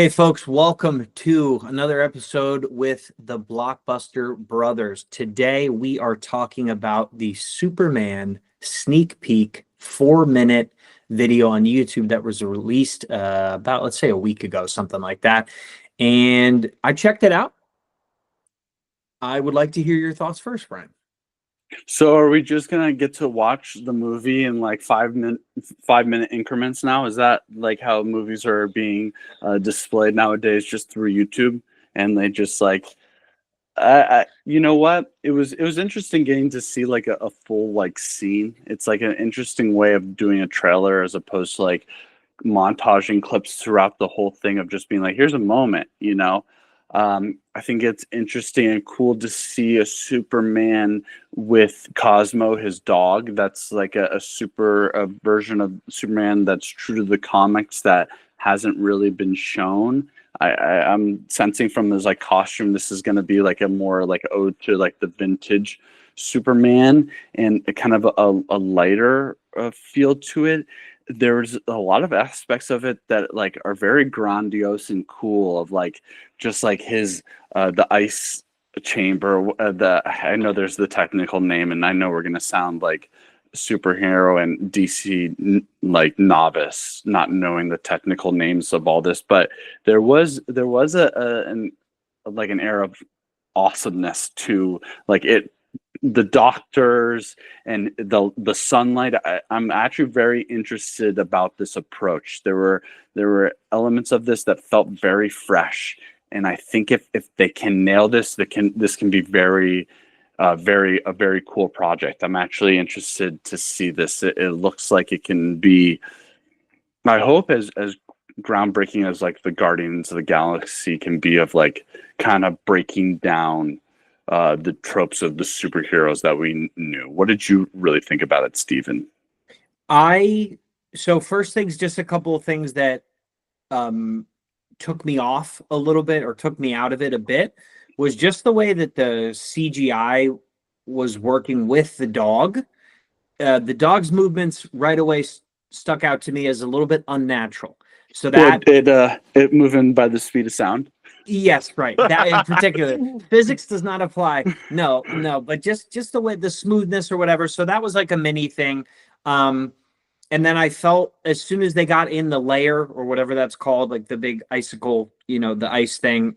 Hey folks, welcome to another episode with the Blockbuster Brothers. Today we are talking about the Superman sneak peek 4-minute video on YouTube that was released about, let's say, a week ago, something like that. And I checked it out. I would like to hear your thoughts first, Brian. So are we just gonna get to watch the movie in like 5-minute increments now? Is that like how movies are being displayed nowadays, just through YouTube? And they just like, you know what? It was interesting getting to see like a full like scene. It's like an interesting way of doing a trailer as opposed to like montaging clips throughout the whole thing of just being like, here's a moment, you know. I think it's interesting and cool to see a Superman with Cosmo, his dog. That's like a version of Superman that's true to the comics that hasn't really been shown. I'm sensing from his like costume, this is going to be like a more like ode to like the vintage Superman and a kind of a lighter feel to it. There's a lot of aspects of it that like are very grandiose and cool, of like just like his the ice chamber, the I know there's the technical name, and I know we're gonna sound like superhero and DC like novice, not knowing the technical names of all this, but there was like an air of awesomeness to like it, the doctors and the sunlight. I'm actually very interested about this approach. There were elements of this that felt very fresh, and I think if they can nail this, this can be very a very cool project. I'm actually interested to see this. It looks like it can be, I hope, as groundbreaking as like the Guardians of the Galaxy can be, of like kind of breaking down the tropes of the superheroes that we knew. What did you really think about it, Stephen? So first things, just a couple of things that took me off a little bit or took me out of it a bit was just the way that the CGI was working with the dog. The dog's movements right away stuck out to me as a little bit unnatural. So that It moving by the speed of sound. Yes, right. That in particular, physics does not apply. No, no, but just the way the smoothness or whatever. So that was like a mini thing. Um, and then I felt as soon as they got in the layer or whatever that's called, like the big icicle, the ice thing.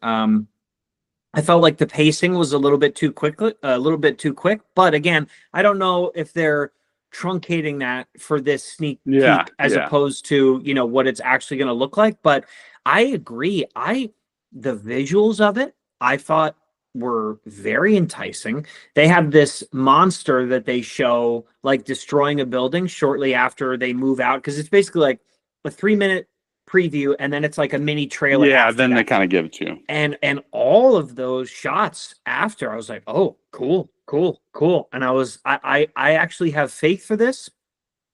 I felt like the pacing was a little bit too quick. But again, I don't know if they're truncating that for this sneak Yeah, peek as yeah. opposed to, what it's actually going to look like. But I agree. The visuals of it, I thought were very enticing. They have this monster that they show like destroying a building shortly after they move out, because it's basically like a 3-minute preview and then it's like a mini trailer Yeah, after then they that. kind of give it to you. And all of those shots after, I was like, oh, cool, cool, cool. And I actually have faith for this.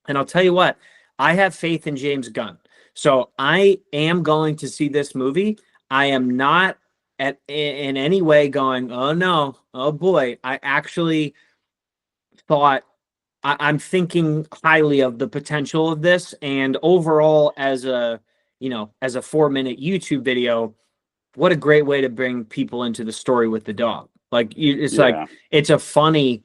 And I'll tell you what, I have faith in James Gunn. So I am going to see this movie. I am not in any way going, oh no, oh boy. I actually thought I'm thinking highly of the potential of this. And overall, as a 4-minute YouTube video, what a great way to bring people into the story with the dog. Like it's like Yeah. it's a funny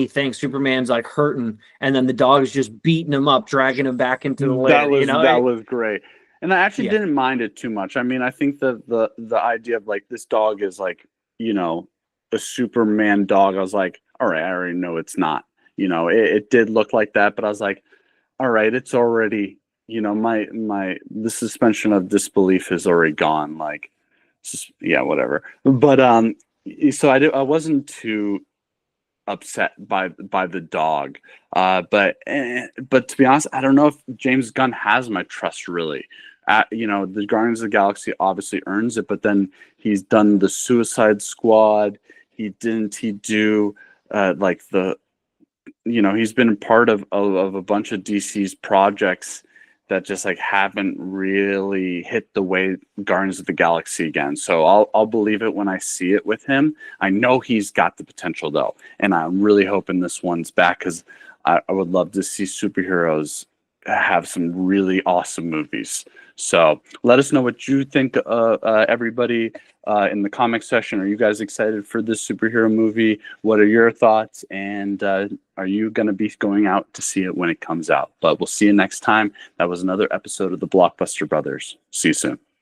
thing. Superman's like hurting, and then the dog is just beating him up, dragging him back into the That lair. was that was great. And I actually Yeah, didn't mind it too much. I mean, I think the idea of like this dog is like, you know, a Superman dog. I was like, all right, I already know it's not. It did look like that, but I was like, all right, it's already, my the suspension of disbelief is already gone. Like, yeah, whatever. But so I wasn't too upset by the dog. But to be honest, I don't know if James Gunn has my trust really. The Guardians of the Galaxy obviously earns it, but then he's done the Suicide Squad. He do like he's been part of a bunch of DC's projects that just like haven't really hit the way Guardians of the Galaxy again. So I'll believe it when I see it with him. I know he's got the potential though, and I'm really hoping this one's back, because I would love to see superheroes have some really awesome movies. So let us know what you think, everybody, in the comment section. Are you guys excited for this superhero movie? What are your thoughts? And are you going to be going out to see it when it comes out? But we'll see you next time. That was another episode of the Blockbuster Brothers. See you soon.